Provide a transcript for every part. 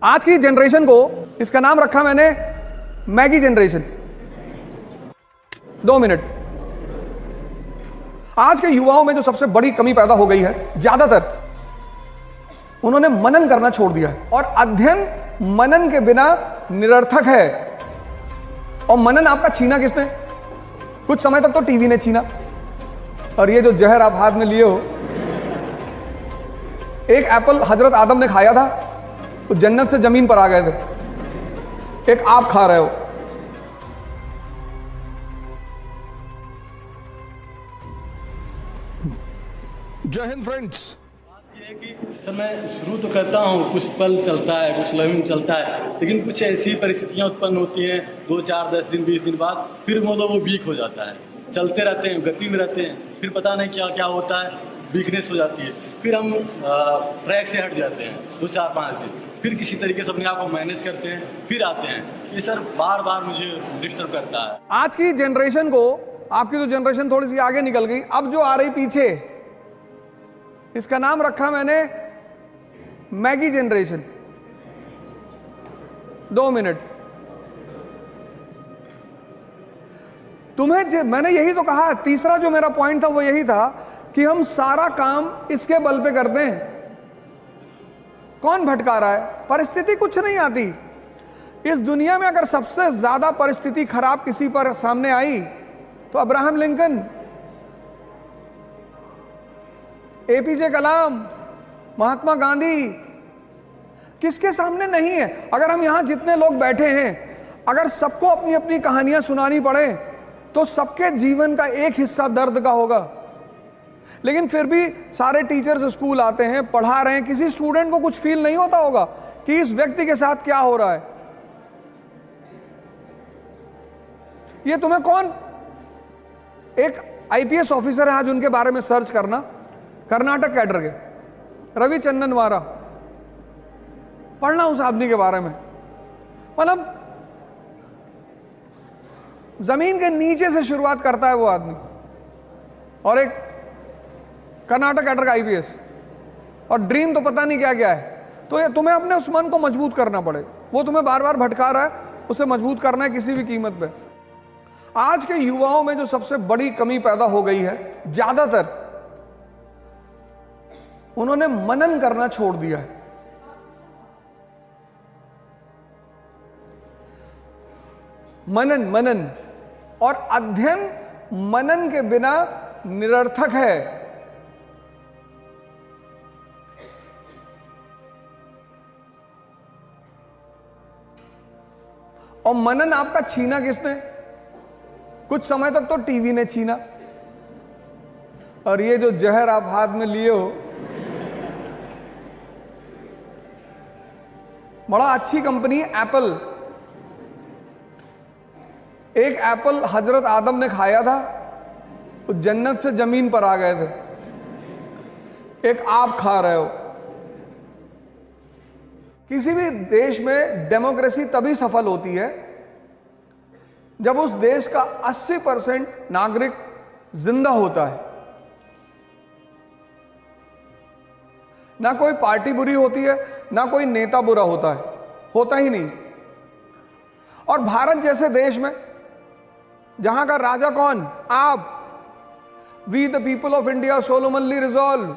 आज की जनरेशन को इसका नाम रखा मैंने मैगी जनरेशन। 2 मिनट। आज के युवाओं में जो सबसे बड़ी कमी पैदा हो गई है, ज्यादातर उन्होंने मनन करना छोड़ दिया है और अध्ययन मनन के बिना निरर्थक है। और मनन आपका छीना किसने? कुछ समय तक तो टीवी ने छीना। और ये जो जहर आप हाथ में लिए हो, एक एप्पल हजरत आदम ने खाया था तो जन्नत से जमीन पर आ गए थे, एक आप खा रहे हो। जय हिंद फ्रेंड्स। ये है कि सर मैं शुरू तो करता हूँ, कुछ पल चलता है, कुछ लम्हे चलता है, लेकिन कुछ ऐसी परिस्थितियाँ उत्पन्न होती हैं 2, 4, 10 दिन 20 दिन बाद, फिर मतलब वो वीक हो जाता है। चलते रहते हैं, गति में रहते हैं, फिर पता नहीं क्या क्या होता है, वीकनेस हो जाती है, फिर हम ट्रैक से हट जाते हैं 2, 4, 5 दिन, फिर किसी तरीके से अपने आप को मैनेज करते हैं, फिर आते हैं। ये सर बार बार मुझे डिस्टर्ब करता है। आज की जनरेशन को, आपकी तो जनरेशन थोड़ी सी आगे निकल गई, अब जो आ रही पीछे, इसका नाम रखा मैंने मैगी जनरेशन। 2 मिनट। मैंने यही तो कहा, तीसरा जो मेरा पॉइंट था वो यही था कि हम सारा काम इसके बल पे करते हैं। कौन भटका रहा है? परिस्थिति कुछ नहीं आती इस दुनिया में। अगर सबसे ज्यादा परिस्थिति खराब किसी पर सामने आई तो अब्राहम लिंकन, एपीजे कलाम, महात्मा गांधी, किसके सामने नहीं है? अगर हम यहां जितने लोग बैठे हैं, अगर सबको अपनी अपनी कहानियां सुनानी पड़े तो सबके जीवन का एक हिस्सा दर्द का होगा। लेकिन फिर भी सारे टीचर्स स्कूल आते हैं, पढ़ा रहे हैं, किसी स्टूडेंट को कुछ फील नहीं होता होगा कि इस व्यक्ति के साथ क्या हो रहा है। ये तुम्हें कौन, एक आईपीएस ऑफिसर है आज, उनके बारे में सर्च करना, कर्नाटक कैडर के, रवि चंदनवारा, पढ़ना उस आदमी के बारे में। मतलब जमीन के नीचे से शुरुआत करता है वो आदमी, और एक कर्नाटक कैडर का आईपीएस, और ड्रीम तो पता नहीं क्या क्या है। तो ये तुम्हें अपने उस मन को मजबूत करना पड़ेगा। वो तुम्हें बार बार भटका रहा है, उसे मजबूत करना है किसी भी कीमत पे। आज के युवाओं में जो सबसे बड़ी कमी पैदा हो गई है, ज्यादातर उन्होंने मनन करना छोड़ दिया है। मनन और अध्ययन मनन के बिना निरर्थक है। और मनन आपका छीना किसने? कुछ समय तक तो टीवी ने छीना। और ये जो जहर आप हाथ में लिए हो, बड़ा अच्छी कंपनी एप्पल, एक एप्पल हजरत आदम ने खाया था तो जन्नत से जमीन पर आ गए थे, एक आप खा रहे हो। किसी भी देश में डेमोक्रेसी तभी सफल होती है जब उस देश का 80% नागरिक जिंदा होता है। ना कोई पार्टी बुरी होती है, ना कोई नेता बुरा होता है, होता ही नहीं। और भारत जैसे देश में, जहां का राजा कौन? आप। We the people of India solemnly resolve.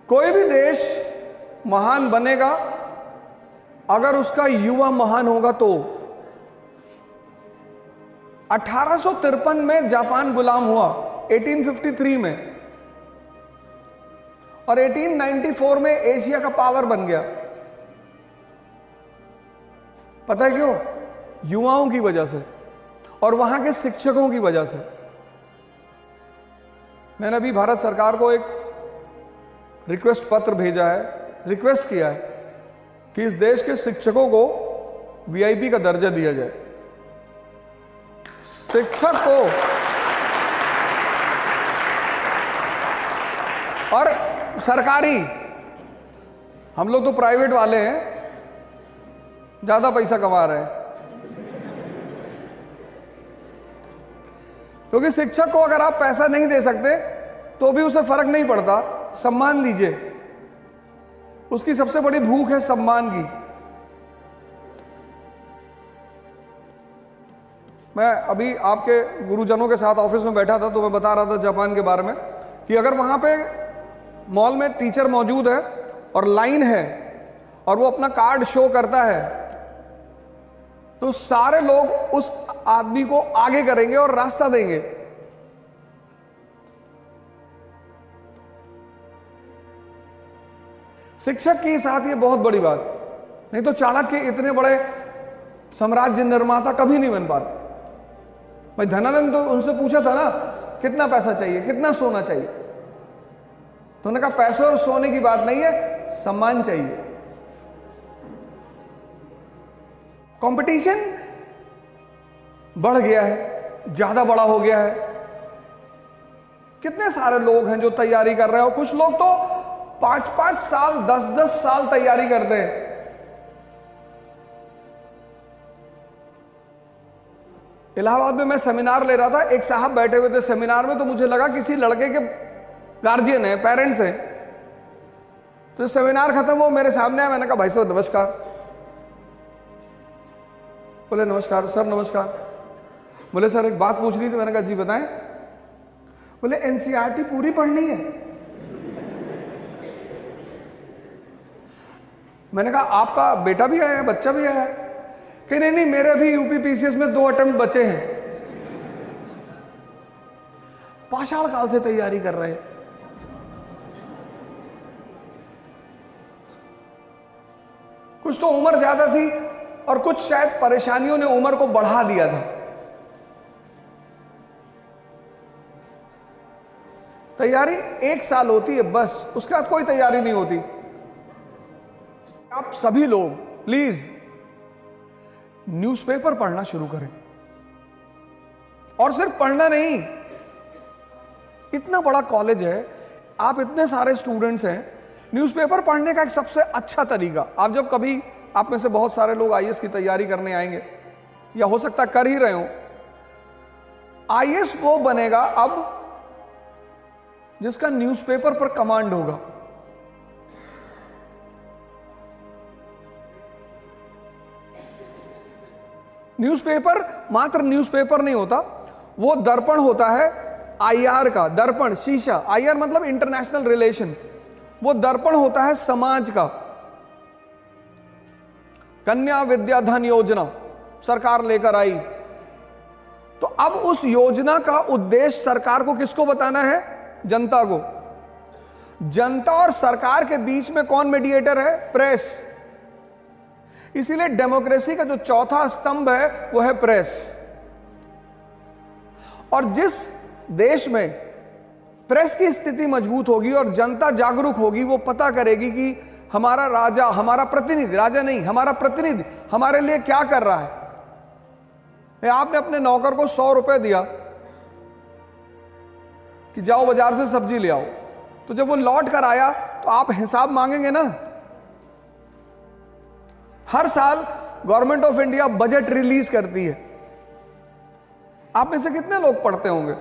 कोई भी देश महान बनेगा अगर उसका युवा महान होगा तो। 1853 में जापान गुलाम हुआ, 1853 में, और 1894 में एशिया का पावर बन गया। पता है क्यों? युवाओं की वजह से और वहां के शिक्षकों की वजह से। मैंने अभी भारत सरकार को एक रिक्वेस्ट पत्र भेजा है, रिक्वेस्ट किया है कि इस देश के शिक्षकों को वीआईपी का दर्जा दिया जाए। शिक्षक को, और सरकारी, हम लोग तो प्राइवेट वाले हैं, ज्यादा पैसा कमा रहे हैं। क्योंकि शिक्षक को अगर आप पैसा नहीं दे सकते तो भी उसे फर्क नहीं पड़ता, सम्मान दीजिए। उसकी सबसे बड़ी भूख है सम्मान की। मैं अभी आपके गुरुजनों के साथ ऑफिस में बैठा था तो मैं बता रहा था जापान के बारे में कि अगर वहां पे मॉल में टीचर मौजूद है और लाइन है और वो अपना कार्ड शो करता है तो सारे लोग उस आदमी को आगे करेंगे और रास्ता देंगे। शिक्षक के साथ ये बहुत बड़ी बात, नहीं तो चाणक्य इतने बड़े साम्राज्य निर्माता कभी नहीं बन पाते। भाई धनानंद तो उनसे पूछा था ना कितना पैसा चाहिए, कितना सोना चाहिए, तो उन्होंने कहा पैसे और सोने की बात नहीं है, सम्मान चाहिए। कंपटीशन बढ़ गया है, ज्यादा बड़ा हो गया है। कितने सारे लोग हैं जो तैयारी कर रहे हैं और कुछ लोग तो 5-5 साल 10-10 साल तैयारी करते हैं। इलाहाबाद में मैं सेमिनार ले रहा था, एक साहब बैठे हुए थे सेमिनार में, तो मुझे लगा किसी लड़के के गार्जियन है, पेरेंट्स हैं। तो सेमिनार खत्म हो मेरे सामने आया, मैंने कहा भाई साहब नमस्कार। बोले नमस्कार सर, नमस्कार। बोले सर एक बात पूछनी थी। मैंने कहा जी बताएं। बोले एनसीईआरटी पूरी पढ़नी है। मैंने कहा आपका बेटा भी आया है, बच्चा भी आया है? कि नहीं नहीं, मेरे भी यूपीपीसीएस में 2 अटेम्प्ट बचे हैं। पाषाण काल से तैयारी कर रहे हैं। कुछ तो उम्र ज्यादा थी और कुछ शायद परेशानियों ने उम्र को बढ़ा दिया था। तैयारी 1 साल होती है बस, उसके बाद कोई तैयारी नहीं होती। आप सभी लोग प्लीज न्यूज़पेपर पढ़ना शुरू करें। और सिर्फ पढ़ना नहीं, इतना बड़ा कॉलेज है, आप इतने सारे स्टूडेंट्स हैं, न्यूज़पेपर पढ़ने का एक सबसे अच्छा तरीका, आप जब कभी, आप में से बहुत सारे लोग आईएएस की तैयारी करने आएंगे या हो सकता कर ही रहे हो। आईएएस वो बनेगा अब जिसका न्यूज़पेपर पर कमांड होगा। न्यूज़पेपर मात्र न्यूज़पेपर नहीं होता, वो दर्पण होता है आईआर का। दर्पण शीशा, आईआर मतलब इंटरनेशनल रिलेशन, वो दर्पण होता है समाज का। कन्या विद्या धन योजना सरकार लेकर आई, तो अब उस योजना का उद्देश्य सरकार को किसको बताना है? जनता को। जनता और सरकार के बीच में कौन मीडिएटर है? प्रेस। इसीलिए डेमोक्रेसी का जो चौथा स्तंभ है वो है प्रेस। और जिस देश में प्रेस की स्थिति मजबूत होगी और जनता जागरूक होगी, वो पता करेगी कि हमारा राजा, हमारा प्रतिनिधि, राजा नहीं, हमारा प्रतिनिधि हमारे लिए क्या कर रहा है। आपने अपने नौकर को 100 रुपए दिया कि जाओ बाजार से सब्जी ले आओ, तो जब वो लौट कर आया तो आप हिसाब मांगेंगे ना। हर साल government of India budget release करती है, आप में से कितने लोग पढ़ते होंगे?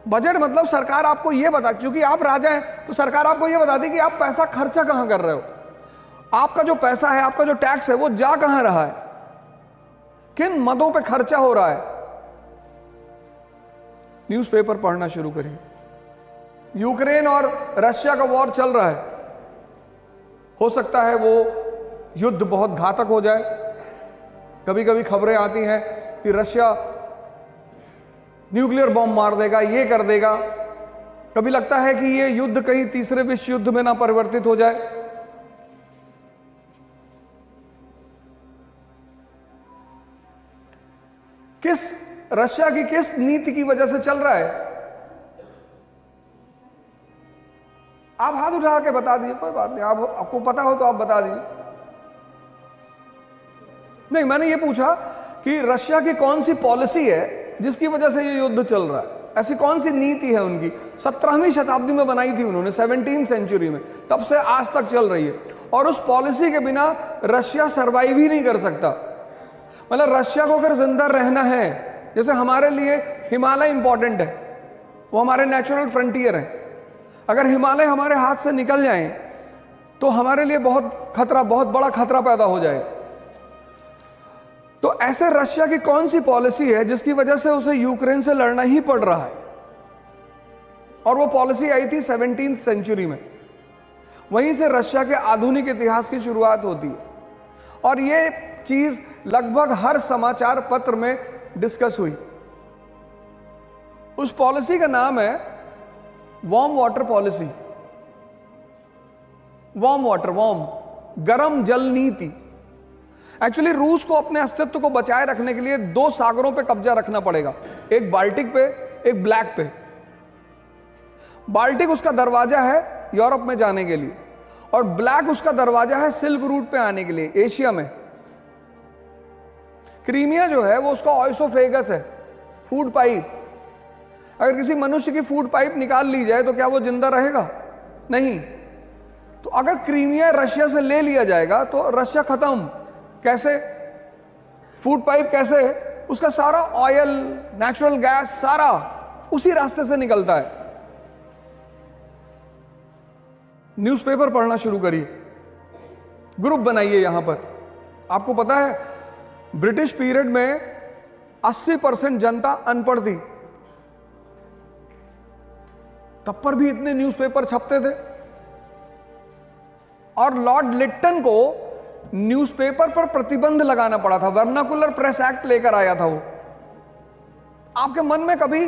बजट मतलब सरकार आपको यह बता, क्योंकि आप राजा हैं तो सरकार आपको यह बताती कि आप पैसा खर्चा कहां कर रहे हो, आपका जो पैसा है, आपका जो टैक्स है वो जा कहां रहा है, किन मदों पे खर्चा हो रहा है। न्यूज़पेपर पढ़ना शुरू करिए। यूक्रेन और रशिया का वॉर चल रहा है, हो सकता है वो युद्ध बहुत घातक हो जाए। कभी कभी खबरें आती हैं कि रशिया न्यूक्लियर बॉम्ब मार देगा, ये कर देगा। कभी लगता है कि ये युद्ध कहीं तीसरे विश्व युद्ध में ना परिवर्तित हो जाए। किस रशिया की किस नीति की वजह से चल रहा है? आप हाथ उठा के बता दीजिए, कोई बात नहीं, आपको पता हो तो आप बता दीजिए। नहीं, मैंने ये पूछा कि रशिया की कौन सी पॉलिसी है जिसकी वजह से ये युद्ध चल रहा है, ऐसी कौन सी नीति है उनकी? 17वीं शताब्दी में बनाई थी उन्होंने, 17th सेंचुरी में, तब से आज तक चल रही है। और उस पॉलिसी के बिना रशिया सरवाइव ही नहीं कर सकता। मतलब रशिया को अगर जिंदा रहना है, जैसे हमारे लिए हिमालय इंपॉर्टेंट है, वो हमारे नेचुरल फ्रंटियर हैं, अगर हिमालय हमारे हाथ से निकल जाएं तो हमारे लिए बहुत बड़ा खतरा पैदा हो जाए। तो ऐसे रशिया की कौन सी पॉलिसी है जिसकी वजह से उसे यूक्रेन से लड़ना ही पड़ रहा है? और वो पॉलिसी आई थी 17वीं सेंचुरी में। वहीं से रशिया के आधुनिक इतिहास की शुरुआत होती है और ये चीज लगभग हर समाचार पत्र में डिस्कस हुई। उस पॉलिसी का नाम है वार्म वाटर पॉलिसी। वार्म गरम जल नीति। एक्चुअली रूस को अपने अस्तित्व को बचाए रखने के लिए 2 सागरों पे कब्जा रखना पड़ेगा, एक बाल्टिक पे, एक ब्लैक पे। बाल्टिक उसका दरवाजा है यूरोप में जाने के लिए और ब्लैक उसका दरवाजा है सिल्क रूट पे आने के लिए एशिया में। क्रीमिया जो है वो उसका ऑइसोफेगस है, फूड पाइप। अगर किसी मनुष्य की फूड पाइप निकाल ली जाए तो क्या वो जिंदा रहेगा? नहीं। तो अगर क्रीमिया रशिया से ले लिया जाएगा तो रशिया खत्म। कैसे? फूड पाइप कैसे? उसका सारा ऑयल, नेचुरल गैस सारा उसी रास्ते से निकलता है। न्यूज़पेपर पढ़ना शुरू करिए, ग्रुप बनाइए। यहां पर आपको पता है ब्रिटिश पीरियड में 80% जनता अनपढ़ थी, तब पर भी इतने न्यूज़पेपर छपते थे। और लॉर्ड लिट्टन को न्यूज़पेपर पर प्रतिबंध लगाना पड़ा था, वर्नाकुलर प्रेस एक्ट लेकर आया था वो। आपके मन में कभी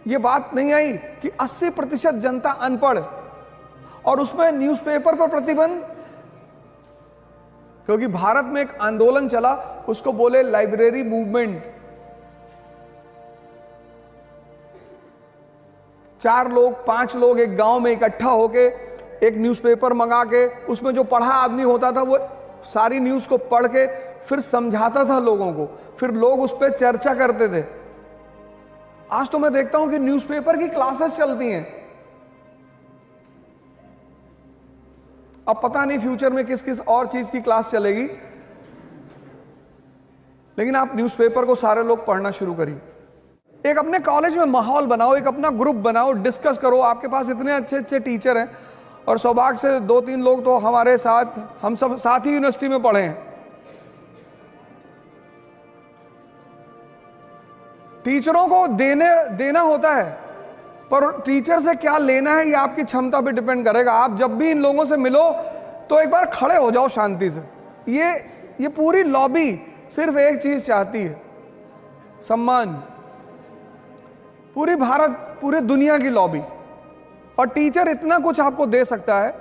यह बात नहीं आई कि 80% जनता अनपढ़ और उसमें न्यूज़पेपर पर प्रतिबंध? क्योंकि भारत में एक आंदोलन चला, उसको बोले लाइब्रेरी मूवमेंट। 4 लोग 5 लोग एक गांव में इकट्ठा होके एक न्यूज़पेपर मंगा के उसमें जो पढ़ा आदमी होता था वो सारी न्यूज़ को पढ़ के फिर समझाता था लोगों को, फिर लोग उस पर चर्चा करते थे। आज तो मैं देखता हूं कि न्यूज़पेपर की क्लासेस चलती हैं। अब पता नहीं फ्यूचर में किस किस और चीज की क्लास चलेगी, लेकिन आप न्यूज़पेपर को सारे लोग पढ़ना शुरू करिए। एक अपने कॉलेज में माहौल बनाओ, एक अपना ग्रुप बनाओ, डिस्कस करो। आपके पास इतने अच्छे अच्छे टीचर हैं और सौभाग्य से 2-3 लोग तो हमारे साथ, हम सब साथ ही यूनिवर्सिटी में पढ़े हैं। टीचरों को देना होता है, पर टीचर से क्या लेना है ये आपकी क्षमता पे डिपेंड करेगा। आप जब भी इन लोगों से मिलो तो एक बार खड़े हो जाओ शांति से। ये पूरी लॉबी सिर्फ एक चीज चाहती है, सम्मान। पूरी भारत, पूरी दुनिया की लॉबी। और टीचर इतना कुछ आपको दे सकता है,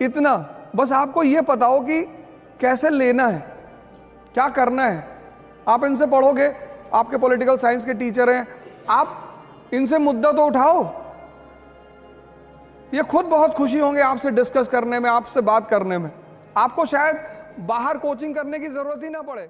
इतना, बस आपको ये पता हो कि कैसे लेना है, क्या करना है। आप इनसे पढ़ोगे, आपके पॉलिटिकल साइंस के टीचर हैं, आप इनसे मुद्दा तो उठाओ। ये खुद बहुत खुशी होंगे आपसे डिस्कस करने में, आपसे बात करने में। आपको शायद बाहर कोचिंग करने की जरूरत ही ना पड़े।